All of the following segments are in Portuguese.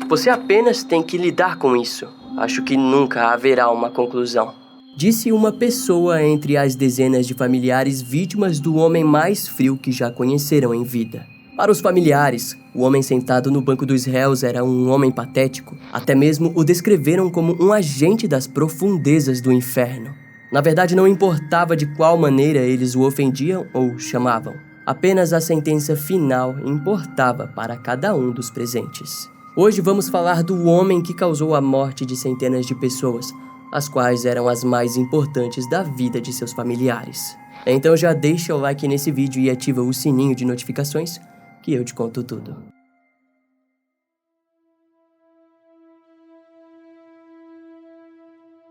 Você apenas tem que lidar com isso. Acho que nunca haverá uma conclusão. Disse uma pessoa entre as dezenas de familiares vítimas do homem mais frio que já conheceram em vida. Para os familiares, o homem sentado no banco dos réus era um homem patético. Até mesmo o descreveram como um agente das profundezas do inferno. Na verdade, não importava de qual maneira eles o ofendiam ou chamavam. Apenas a sentença final importava para cada um dos presentes. Hoje vamos falar do homem que causou a morte de centenas de pessoas, as quais eram as mais importantes da vida de seus familiares. Então já deixa o like nesse vídeo e ativa o sininho de notificações, que eu te conto tudo.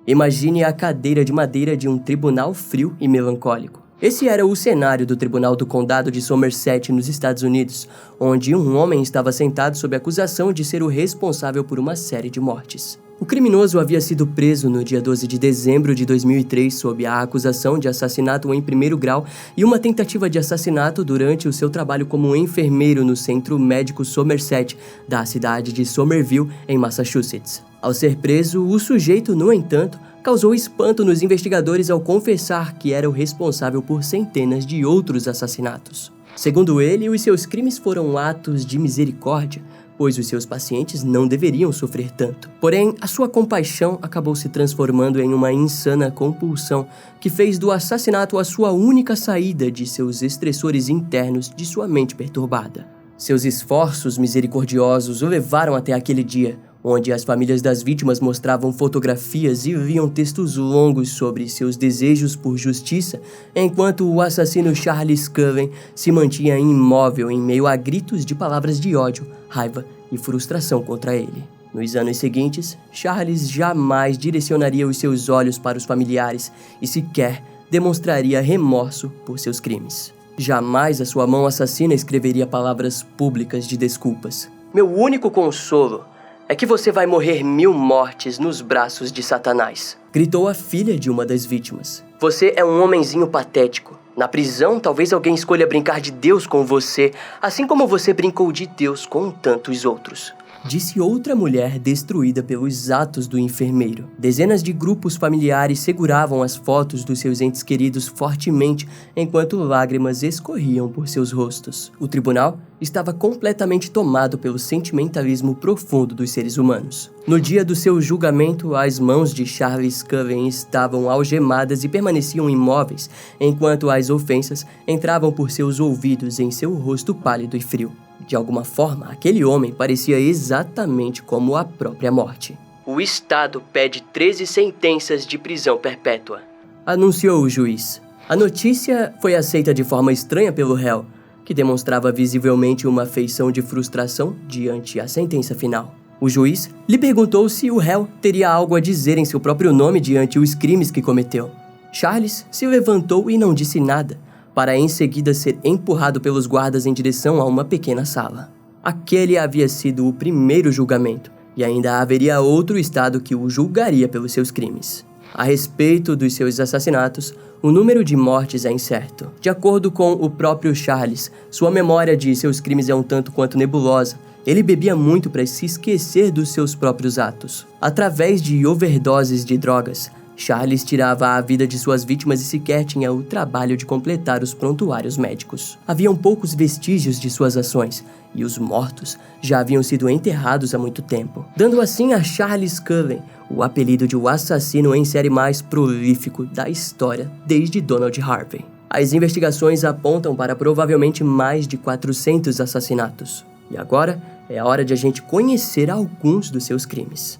Imagine a cadeira de madeira de um tribunal frio e melancólico. Esse era o cenário do Tribunal do Condado de Somerset, nos Estados Unidos, onde um homem estava sentado sob acusação de ser o responsável por uma série de mortes. O criminoso havia sido preso no dia 12 de dezembro de 2003 sob a acusação de assassinato em primeiro grau e uma tentativa de assassinato durante o seu trabalho como enfermeiro no Centro Médico Somerset, da cidade de Somerville, em Massachusetts. Ao ser preso, o sujeito, no entanto, causou espanto nos investigadores ao confessar que era o responsável por centenas de outros assassinatos. Segundo ele, os seus crimes foram atos de misericórdia, pois os seus pacientes não deveriam sofrer tanto. Porém, a sua compaixão acabou se transformando em uma insana compulsão que fez do assassinato a sua única saída de seus estressores internos de sua mente perturbada. Seus esforços misericordiosos o levaram até aquele dia, onde as famílias das vítimas mostravam fotografias e liam textos longos sobre seus desejos por justiça, enquanto o assassino Charles Cullen se mantinha imóvel em meio a gritos de palavras de ódio, raiva e frustração contra ele. Nos anos seguintes, Charles jamais direcionaria os seus olhos para os familiares e sequer demonstraria remorso por seus crimes. Jamais a sua mão assassina escreveria palavras públicas de desculpas. Meu único consolo é que você vai morrer 1000 mortes nos braços de Satanás, gritou a filha de uma das vítimas. Você é um homenzinho patético. Na prisão, talvez alguém escolha brincar de Deus com você, assim como você brincou de Deus com tantos outros. Disse outra mulher destruída pelos atos do enfermeiro. Dezenas de grupos familiares seguravam as fotos dos seus entes queridos fortemente, enquanto lágrimas escorriam por seus rostos. O tribunal estava completamente tomado pelo sentimentalismo profundo dos seres humanos. No dia do seu julgamento, as mãos de Charles Cullen estavam algemadas e permaneciam imóveis, enquanto as ofensas entravam por seus ouvidos em seu rosto pálido e frio. De alguma forma, aquele homem parecia exatamente como a própria morte. O Estado pede 13 sentenças de prisão perpétua, anunciou o juiz. A notícia foi aceita de forma estranha pelo réu, que demonstrava visivelmente uma feição de frustração diante a sentença final. O juiz lhe perguntou se o réu teria algo a dizer em seu próprio nome diante os crimes que cometeu. Charles se levantou e não disse nada, para em seguida ser empurrado pelos guardas em direção a uma pequena sala. Aquele havia sido o primeiro julgamento, e ainda haveria outro estado que o julgaria pelos seus crimes. A respeito dos seus assassinatos, o número de mortes é incerto. De acordo com o próprio Charles, sua memória de seus crimes é um tanto quanto nebulosa. Ele bebia muito para se esquecer dos seus próprios atos. Através de overdoses de drogas, Charles tirava a vida de suas vítimas e sequer tinha o trabalho de completar os prontuários médicos. Haviam poucos vestígios de suas ações, e os mortos já haviam sido enterrados há muito tempo, dando assim a Charles Cullen o apelido de o assassino em série mais prolífico da história desde Donald Harvey. As investigações apontam para provavelmente mais de 400 assassinatos. E agora é a hora de a gente conhecer alguns dos seus crimes.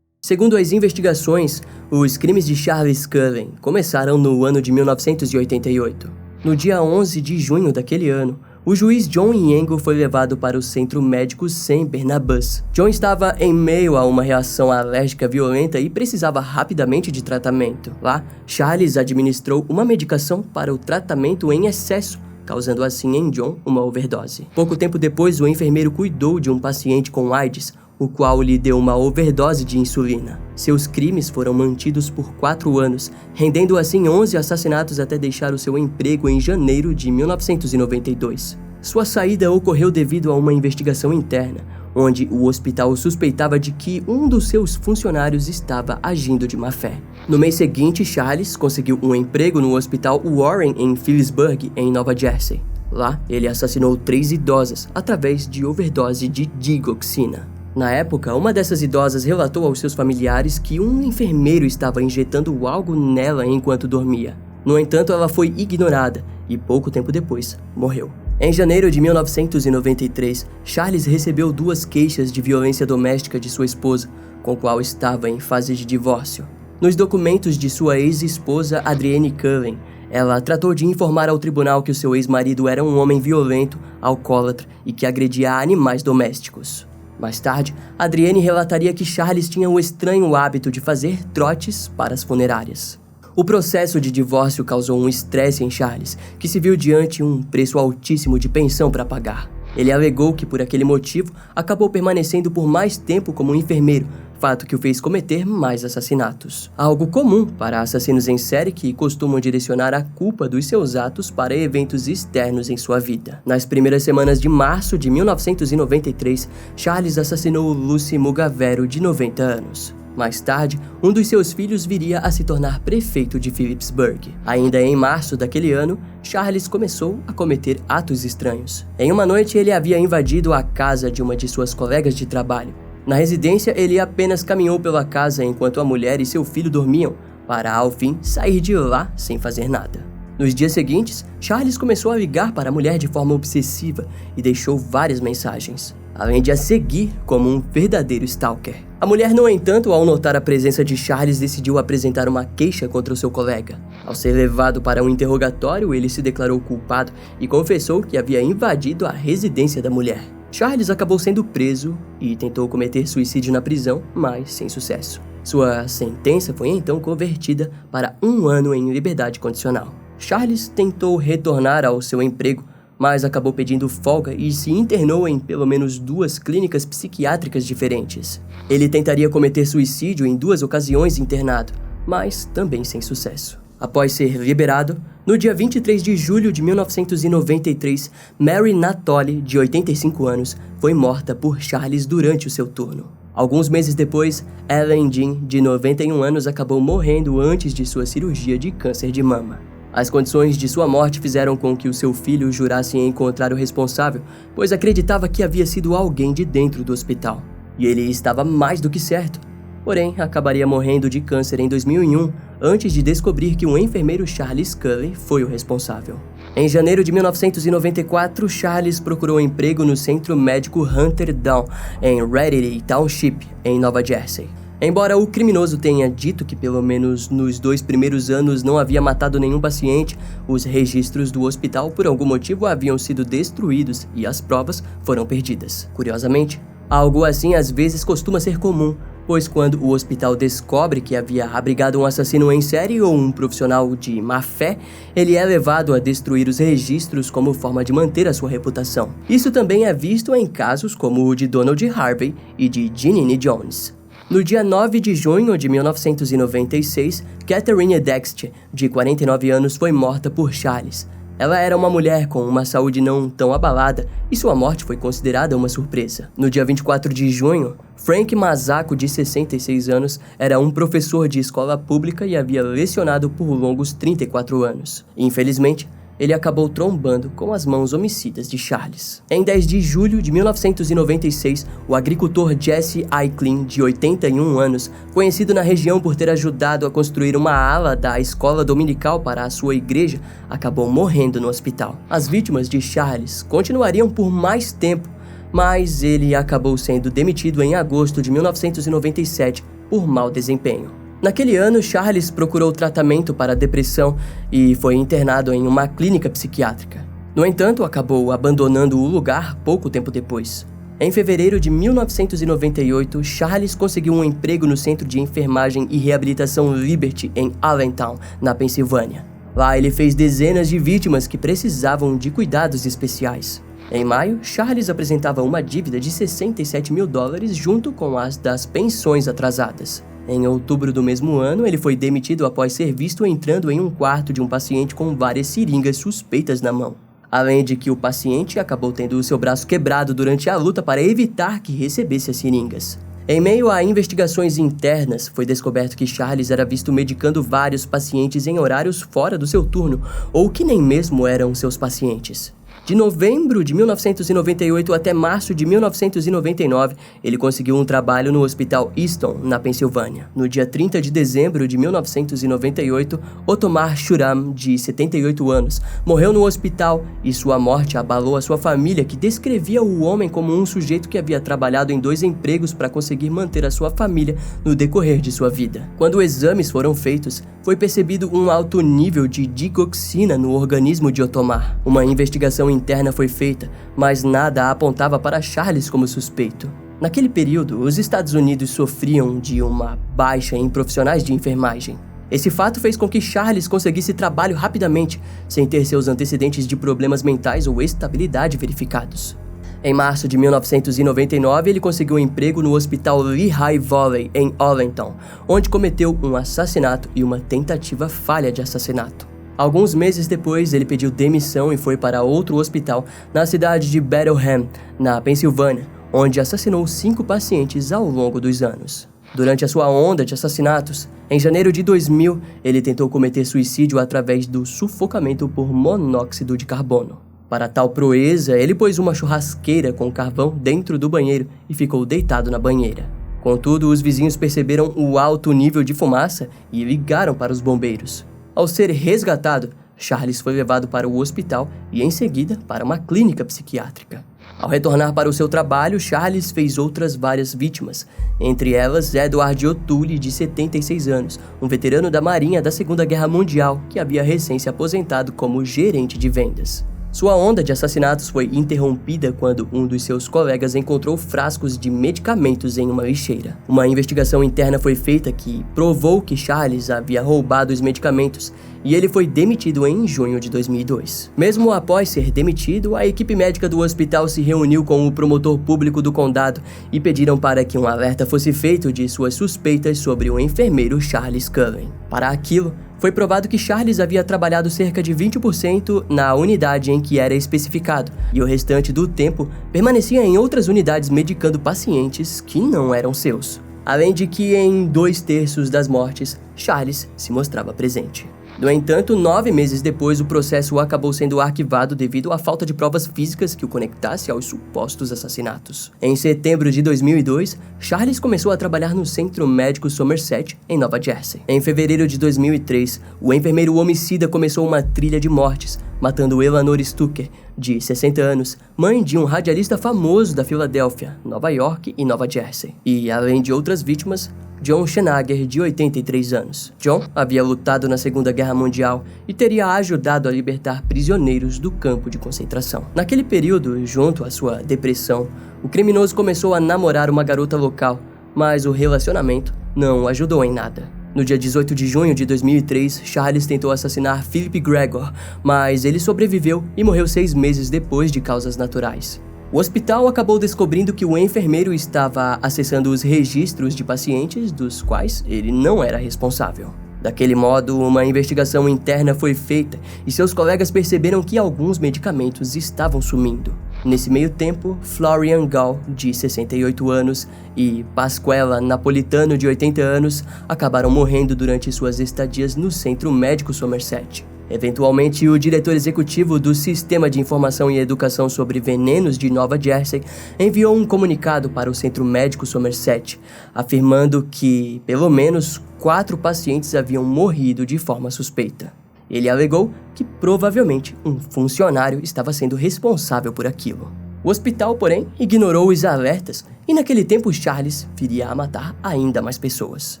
Segundo as investigações, os crimes de Charles Cullen começaram no ano de 1988. No dia 11 de junho daquele ano, o juiz John Yengo foi levado para o Centro Médico Semper na Bus. John estava em meio a uma reação alérgica violenta e precisava rapidamente de tratamento. Lá, Charles administrou uma medicação para o tratamento em excesso, causando assim em John uma overdose. Pouco tempo depois, o enfermeiro cuidou de um paciente com AIDS, o qual lhe deu uma overdose de insulina. Seus crimes foram mantidos por 4 anos, rendendo assim 11 assassinatos até deixar o seu emprego em janeiro de 1992. Sua saída ocorreu devido a uma investigação interna, onde o hospital suspeitava de que um dos seus funcionários estava agindo de má fé. No mês seguinte, Charles conseguiu um emprego no Hospital Warren em Phillipsburg, em Nova Jersey. Lá, ele assassinou 3 idosas através de overdose de digoxina. Na época, uma dessas idosas relatou aos seus familiares que um enfermeiro estava injetando algo nela enquanto dormia. No entanto, ela foi ignorada e pouco tempo depois, morreu. Em janeiro de 1993, Charles recebeu 2 queixas de violência doméstica de sua esposa, com a qual estava em fase de divórcio. Nos documentos de sua ex-esposa, Adrienne Cullen, ela tratou de informar ao tribunal que o seu ex-marido era um homem violento, alcoólatra e que agredia animais domésticos. Mais tarde, Adrienne relataria que Charles tinha o estranho hábito de fazer trotes para as funerárias. O processo de divórcio causou um estresse em Charles, que se viu diante um preço altíssimo de pensão para pagar. Ele alegou que, por aquele motivo, acabou permanecendo por mais tempo como enfermeiro, fato que o fez cometer mais assassinatos. Algo comum para assassinos em série que costumam direcionar a culpa dos seus atos para eventos externos em sua vida. Nas primeiras semanas de março de 1993, Charles assassinou Lucy Mugavero, de 90 anos. Mais tarde, um dos seus filhos viria a se tornar prefeito de Phillipsburg. Ainda em março daquele ano, Charles começou a cometer atos estranhos. Em uma noite, ele havia invadido a casa de uma de suas colegas de trabalho. Na residência, ele apenas caminhou pela casa enquanto a mulher e seu filho dormiam, para, ao fim, sair de lá sem fazer nada. Nos dias seguintes, Charles começou a ligar para a mulher de forma obsessiva e deixou várias mensagens, além de a seguir como um verdadeiro stalker. A mulher, no entanto, ao notar a presença de Charles, decidiu apresentar uma queixa contra o seu colega. Ao ser levado para um interrogatório, ele se declarou culpado e confessou que havia invadido a residência da mulher. Charles acabou sendo preso e tentou cometer suicídio na prisão, mas sem sucesso. Sua sentença foi então convertida para 1 ano em liberdade condicional. Charles tentou retornar ao seu emprego, mas acabou pedindo folga e se internou em pelo menos 2 clínicas psiquiátricas diferentes. Ele tentaria cometer suicídio em 2 ocasiões internado, mas também sem sucesso. Após ser liberado, no dia 23 de julho de 1993, Mary Natoli, de 85 anos, foi morta por Charles durante o seu turno. Alguns meses depois, Ellen Jean, de 91 anos, acabou morrendo antes de sua cirurgia de câncer de mama. As condições de sua morte fizeram com que o seu filho jurasse encontrar o responsável, pois acreditava que havia sido alguém de dentro do hospital. E ele estava mais do que certo. Porém, acabaria morrendo de câncer em 2001, antes de descobrir que o enfermeiro Charles Cullen foi o responsável. Em janeiro de 1994, Charles procurou emprego no Centro Médico Hunter Down, em Raleigh Township, em Nova Jersey. Embora o criminoso tenha dito que pelo menos nos 2 primeiros anos não havia matado nenhum paciente, os registros do hospital por algum motivo haviam sido destruídos e as provas foram perdidas. Curiosamente, algo assim às vezes costuma ser comum, pois quando o hospital descobre que havia abrigado um assassino em série ou um profissional de má fé, ele é levado a destruir os registros como forma de manter a sua reputação. Isso também é visto em casos como o de Donald Harvey e de Ginny Jones. No dia 9 de junho de 1996, Catherine Dexter, de 49 anos, foi morta por Charles. Ela era uma mulher com uma saúde não tão abalada e sua morte foi considerada uma surpresa. No dia 24 de junho, Frank Mazzacco, de 66 anos, era um professor de escola pública e havia lecionado por longos 34 anos. Infelizmente, ele acabou trombando com as mãos homicidas de Charles. Em 10 de julho de 1996, o agricultor Jesse Aiklin, de 81 anos, conhecido na região por ter ajudado a construir uma ala da escola dominical para a sua igreja, acabou morrendo no hospital. As vítimas de Charles continuariam por mais tempo, mas ele acabou sendo demitido em agosto de 1997 por mau desempenho. Naquele ano, Charles procurou tratamento para depressão e foi internado em uma clínica psiquiátrica. No entanto, acabou abandonando o lugar pouco tempo depois. Em fevereiro de 1998, Charles conseguiu um emprego no Centro de Enfermagem e Reabilitação Liberty, em Allentown, na Pensilvânia. Lá ele fez dezenas de vítimas que precisavam de cuidados especiais. Em maio, Charles apresentava uma dívida de 67 mil dólares junto com as das pensões atrasadas. Em outubro do mesmo ano, ele foi demitido após ser visto entrando em um quarto de um paciente com várias seringas suspeitas na mão. Além de que o paciente acabou tendo o seu braço quebrado durante a luta para evitar que recebesse as seringas. Em meio a investigações internas, foi descoberto que Charles era visto medicando vários pacientes em horários fora do seu turno, ou que nem mesmo eram seus pacientes. De novembro de 1998 até março de 1999, ele conseguiu um trabalho no Hospital Easton, na Pensilvânia. No dia 30 de dezembro de 1998, Otomar Shuram, de 78 anos, morreu no hospital e sua morte abalou a sua família, que descrevia o homem como um sujeito que havia trabalhado em 2 empregos para conseguir manter a sua família no decorrer de sua vida. Quando exames foram feitos, foi percebido um alto nível de digoxina no organismo de Otomar. Uma investigação interna foi feita, mas nada apontava para Charles como suspeito. Naquele período, os Estados Unidos sofriam de uma baixa em profissionais de enfermagem. Esse fato fez com que Charles conseguisse trabalho rapidamente, sem ter seus antecedentes de problemas mentais ou estabilidade verificados. Em março de 1999, ele conseguiu um emprego no Hospital Lehigh Valley, em Arlington, onde cometeu um assassinato e uma tentativa falha de assassinato. Alguns meses depois, ele pediu demissão e foi para outro hospital na cidade de Bethlehem, na Pensilvânia, onde assassinou 5 pacientes ao longo dos anos. Durante a sua onda de assassinatos, em janeiro de 2000, ele tentou cometer suicídio através do sufocamento por monóxido de carbono. Para tal proeza, ele pôs uma churrasqueira com carvão dentro do banheiro e ficou deitado na banheira. Contudo, os vizinhos perceberam o alto nível de fumaça e ligaram para os bombeiros. Ao ser resgatado, Charles foi levado para o hospital e, em seguida, para uma clínica psiquiátrica. Ao retornar para o seu trabalho, Charles fez outras várias vítimas, entre elas Edward O'Toole, de 76 anos, um veterano da Marinha da Segunda Guerra Mundial que havia recém se aposentado como gerente de vendas. Sua onda de assassinatos foi interrompida quando um dos seus colegas encontrou frascos de medicamentos em uma lixeira. Uma investigação interna foi feita que provou que Charles havia roubado os medicamentos e ele foi demitido em junho de 2002. Mesmo após ser demitido, a equipe médica do hospital se reuniu com o promotor público do condado e pediram para que um alerta fosse feito de suas suspeitas sobre o enfermeiro Charles Cullen. Para aquilo, foi provado que Charles havia trabalhado cerca de 20% na unidade em que era especificado, e o restante do tempo permanecia em outras unidades medicando pacientes que não eram seus. Além de que em 2/3 das mortes, Charles se mostrava presente. No entanto, 9 meses depois, o processo acabou sendo arquivado devido à falta de provas físicas que o conectasse aos supostos assassinatos. Em setembro de 2002, Charles começou a trabalhar no Centro Médico Somerset, em Nova Jersey. Em fevereiro de 2003, o enfermeiro homicida começou uma trilha de mortes, matando Eleanor Stucker, de 60 anos, mãe de um radialista famoso da Filadélfia, Nova York e Nova Jersey. E, além de outras vítimas, John Schenager, de 83 anos. John havia lutado na Segunda Guerra Mundial e teria ajudado a libertar prisioneiros do campo de concentração. Naquele período, junto à sua depressão, o criminoso começou a namorar uma garota local, mas o relacionamento não ajudou em nada. No dia 18 de junho de 2003, Charles tentou assassinar Philip Gregor, mas ele sobreviveu e morreu 6 meses depois de causas naturais. O hospital acabou descobrindo que o enfermeiro estava acessando os registros de pacientes dos quais ele não era responsável. Daquele modo, uma investigação interna foi feita e seus colegas perceberam que alguns medicamentos estavam sumindo. Nesse meio tempo, Florian Gall, de 68 anos, e Pasquella Napolitano, de 80 anos, acabaram morrendo durante suas estadias no Centro Médico Somerset. Eventualmente, o diretor executivo do Sistema de Informação e Educação sobre Venenos de Nova Jersey enviou um comunicado para o Centro Médico Somerset, afirmando que, pelo menos, 4 pacientes haviam morrido de forma suspeita. Ele alegou que, provavelmente, um funcionário estava sendo responsável por aquilo. O hospital, porém, ignorou os alertas e, naquele tempo, Charles viria a matar ainda mais pessoas.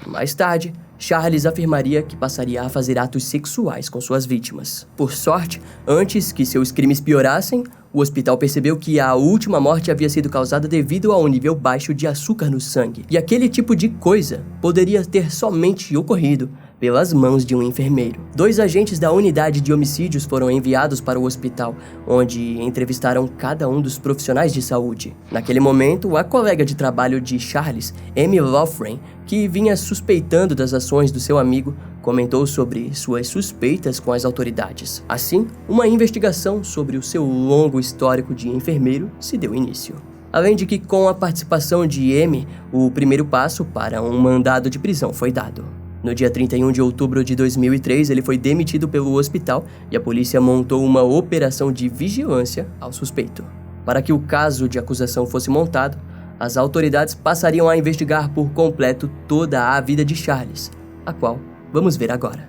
Mais tarde, Charles afirmaria que passaria a fazer atos sexuais com suas vítimas. Por sorte, antes que seus crimes piorassem, o hospital percebeu que a última morte havia sido causada devido a um nível baixo de açúcar no sangue. E aquele tipo de coisa poderia ter somente ocorrido pelas mãos de um enfermeiro. 2 agentes da unidade de homicídios foram enviados para o hospital, onde entrevistaram cada um dos profissionais de saúde. Naquele momento, a colega de trabalho de Charles, Amy Loughran, que vinha suspeitando das ações do seu amigo, comentou sobre suas suspeitas com as autoridades. Assim, uma investigação sobre o seu longo histórico de enfermeiro se deu início. Além de que, com a participação de Amy, o primeiro passo para um mandado de prisão foi dado. No dia 31 de outubro de 2003, ele foi demitido pelo hospital e a polícia montou uma operação de vigilância ao suspeito. Para que o caso de acusação fosse montado, as autoridades passariam a investigar por completo toda a vida de Charles, a qual vamos ver agora.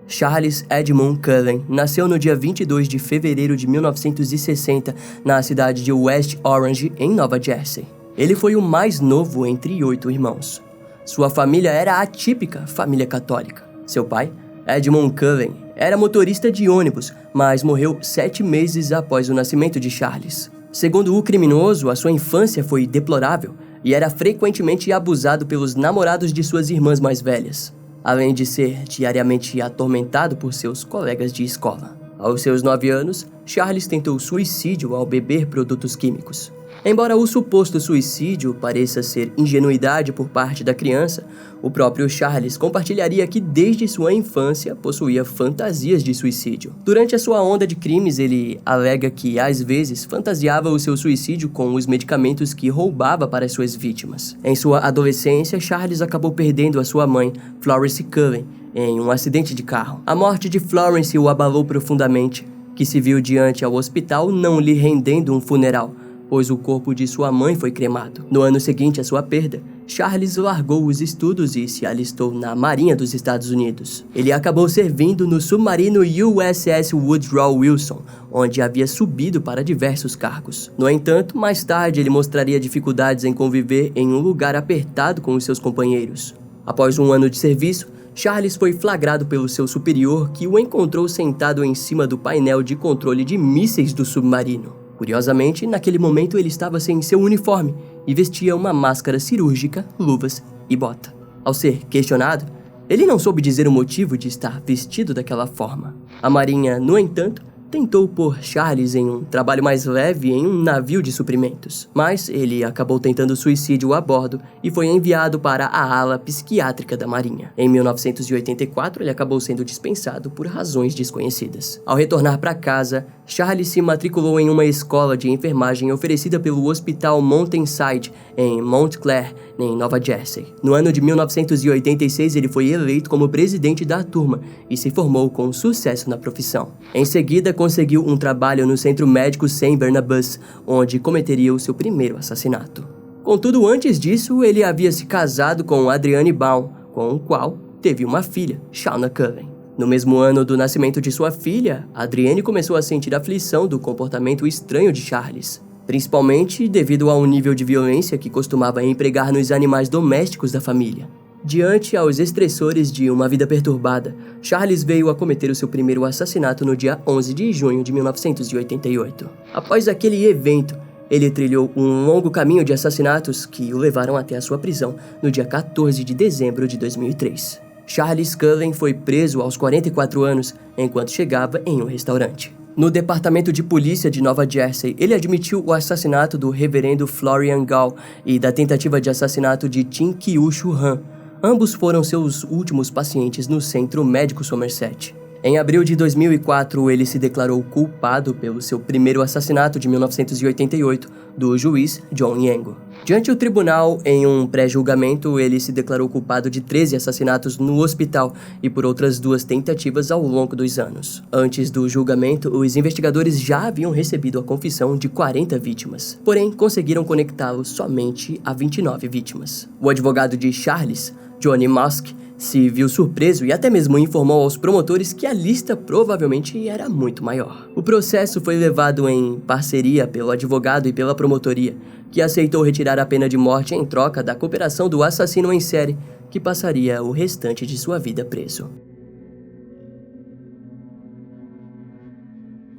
Charles Edmund Cullen nasceu no dia 22 de fevereiro de 1960 na cidade de West Orange, em Nova Jersey. Ele foi o mais novo entre 8 irmãos. Sua família era a típica família católica. Seu pai, Edmund Cullen, era motorista de ônibus, mas morreu 7 meses após o nascimento de Charles. Segundo o criminoso, a sua infância foi deplorável e era frequentemente abusado pelos namorados de suas irmãs mais velhas, além de ser diariamente atormentado por seus colegas de escola. Aos seus 9 anos, Charles tentou suicídio ao beber produtos químicos. Embora o suposto suicídio pareça ser ingenuidade por parte da criança, o próprio Charles compartilharia que desde sua infância possuía fantasias de suicídio. Durante a sua onda de crimes, ele alega que às vezes fantasiava o seu suicídio com os medicamentos que roubava para suas vítimas. Em sua adolescência, Charles acabou perdendo a sua mãe, Florence Cullen, em um acidente de carro. A morte de Florence o abalou profundamente, que se viu diante ao hospital não lhe rendendo um funeral, pois o corpo de sua mãe foi cremado. No ano seguinte à sua perda, Charles largou os estudos e se alistou na Marinha dos Estados Unidos. Ele acabou servindo no submarino USS Woodrow Wilson, onde havia subido para diversos cargos. No entanto, mais tarde ele mostraria dificuldades em conviver em um lugar apertado com os seus companheiros. Após um ano de serviço, Charles foi flagrado pelo seu superior, que o encontrou sentado em cima do painel de controle de mísseis do submarino. Curiosamente, naquele momento ele estava sem seu uniforme e vestia uma máscara cirúrgica, luvas e bota. Ao ser questionado, ele não soube dizer o motivo de estar vestido daquela forma. A Marinha, no entanto, tentou pôr Charles em um trabalho mais leve em um navio de suprimentos, mas ele acabou tentando suicídio a bordo e foi enviado para a ala psiquiátrica da Marinha. Em 1984, ele acabou sendo dispensado por razões desconhecidas. Ao retornar para casa, Charles se matriculou em uma escola de enfermagem oferecida pelo Hospital Mountainside, em Montclair, em Nova Jersey. No ano de 1986, ele foi eleito como presidente da turma e se formou com sucesso na profissão. Em seguida, conseguiu um trabalho no Centro Médico St. Barnabas, onde cometeria o seu primeiro assassinato. Contudo, antes disso, ele havia se casado com Adrienne Baum, com o qual teve uma filha, Shauna Cullen. No mesmo ano do nascimento de sua filha, Adrienne começou a sentir aflição do comportamento estranho de Charles, principalmente devido ao nível de violência que costumava empregar nos animais domésticos da família. Diante aos estressores de uma vida perturbada, Charles veio a cometer o seu primeiro assassinato no dia 11 de junho de 1988. Após aquele evento, ele trilhou um longo caminho de assassinatos que o levaram até a sua prisão no dia 14 de dezembro de 2003. Charles Cullen foi preso aos 44 anos enquanto chegava em um restaurante. No departamento de polícia de Nova Jersey, ele admitiu o assassinato do reverendo Florian Gall e da tentativa de assassinato de Tim Kyushu Han. Ambos foram seus últimos pacientes no Centro Médico Somerset. Em abril de 2004, ele se declarou culpado pelo seu primeiro assassinato de 1988 do juiz John Yengo. Diante o tribunal, em um pré-julgamento, ele se declarou culpado de 13 assassinatos no hospital e por outras 2 tentativas ao longo dos anos. Antes do julgamento, os investigadores já haviam recebido a confissão de 40 vítimas, porém conseguiram conectá-lo somente a 29 vítimas. O advogado de Charles, Johnny Musk, se viu surpreso e até mesmo informou aos promotores que a lista provavelmente era muito maior. O processo foi levado em parceria pelo advogado e pela promotoria, que aceitou retirar a pena de morte em troca da cooperação do assassino em série, que passaria o restante de sua vida preso.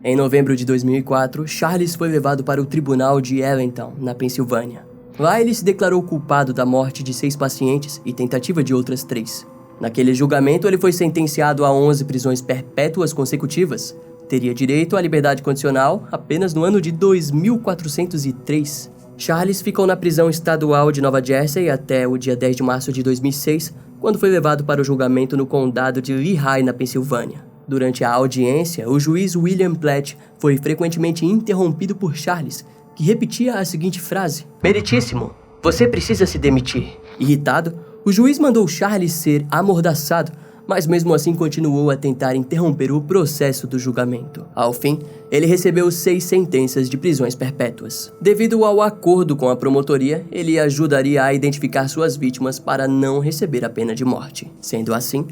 Em novembro de 2004, Charles foi levado para o tribunal de Allentown, na Pensilvânia. Lá ele se declarou culpado da morte de 6 pacientes e tentativa de outras 3. Naquele julgamento, ele foi sentenciado a 11 prisões perpétuas consecutivas. Teria direito à liberdade condicional apenas no ano de 2403. Charles ficou na prisão estadual de Nova Jersey até o dia 10 de março de 2006, quando foi levado para o julgamento no condado de Lehigh, na Pensilvânia. Durante a audiência, o juiz William Platt foi frequentemente interrompido por Charles, que repetia a seguinte frase: "Meritíssimo, você precisa se demitir." Irritado, o juiz mandou Charles ser amordaçado, mas mesmo assim continuou a tentar interromper o processo do julgamento. Ao fim, ele recebeu 6 sentenças de prisões perpétuas. Devido ao acordo com a promotoria, ele ajudaria a identificar suas vítimas para não receber a pena de morte. Sendo assim,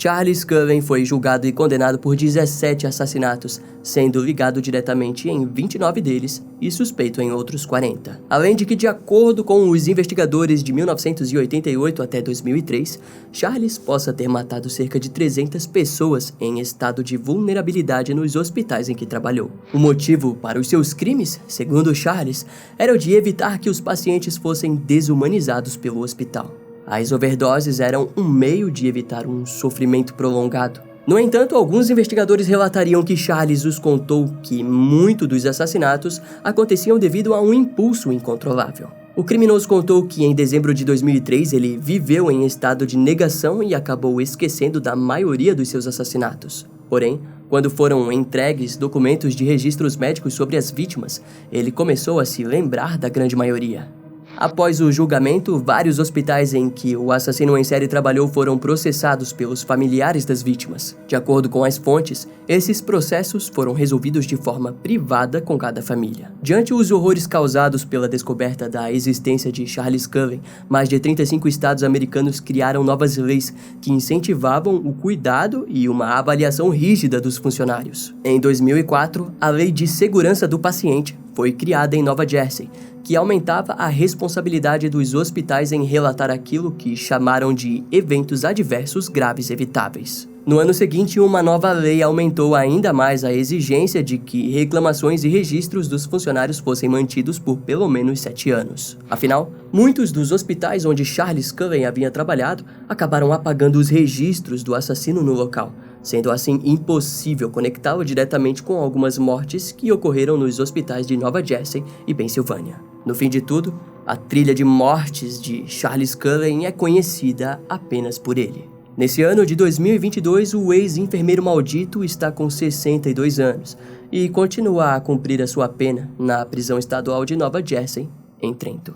Charles Cullen foi julgado e condenado por 17 assassinatos, sendo ligado diretamente em 29 deles e suspeito em outros 40. Além de que, de acordo com os investigadores de 1988 até 2003, Charles possa ter matado cerca de 300 pessoas em estado de vulnerabilidade nos hospitais em que trabalhou. O motivo para os seus crimes, segundo Charles, era o de evitar que os pacientes fossem desumanizados pelo hospital. As overdoses eram um meio de evitar um sofrimento prolongado. No entanto, alguns investigadores relatariam que Charles os contou que muitos dos assassinatos aconteciam devido a um impulso incontrolável. O criminoso contou que em dezembro de 2003 ele viveu em estado de negação e acabou esquecendo da maioria dos seus assassinatos. Porém, quando foram entregues documentos de registros médicos sobre as vítimas, ele começou a se lembrar da grande maioria. Após o julgamento, vários hospitais em que o assassino em série trabalhou foram processados pelos familiares das vítimas. De acordo com as fontes, esses processos foram resolvidos de forma privada com cada família. Diante os horrores causados pela descoberta da existência de Charles Cullen, mais de 35 estados americanos criaram novas leis que incentivavam o cuidado e uma avaliação rígida dos funcionários. Em 2004, a Lei de Segurança do Paciente foi criada em Nova Jersey, que aumentava a responsabilidade dos hospitais em relatar aquilo que chamaram de eventos adversos graves evitáveis. No ano seguinte, uma nova lei aumentou ainda mais a exigência de que reclamações e registros dos funcionários fossem mantidos por pelo menos 7 anos. Afinal, muitos dos hospitais onde Charles Cullen havia trabalhado acabaram apagando os registros do assassino no local, sendo assim impossível conectá-lo diretamente com algumas mortes que ocorreram nos hospitais de Nova Jersey e Pensilvânia. No fim de tudo, a trilha de mortes de Charles Cullen é conhecida apenas por ele. Nesse ano de 2022, o ex-enfermeiro maldito está com 62 anos e continua a cumprir a sua pena na prisão estadual de Nova Jersey, em Trenton.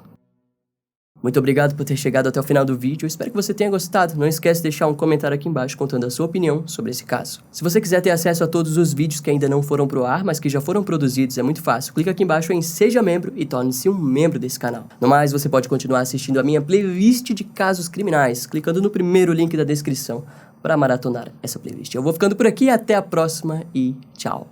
Muito obrigado por ter chegado até o final do vídeo, espero que você tenha gostado. Não esquece de deixar um comentário aqui embaixo contando a sua opinião sobre esse caso. Se você quiser ter acesso a todos os vídeos que ainda não foram pro ar, mas que já foram produzidos, é muito fácil. Clica aqui embaixo em Seja Membro e torne-se um membro desse canal. No mais, você pode continuar assistindo a minha playlist de casos criminais, clicando no primeiro link da descrição para maratonar essa playlist. Eu vou ficando por aqui, até a próxima e tchau.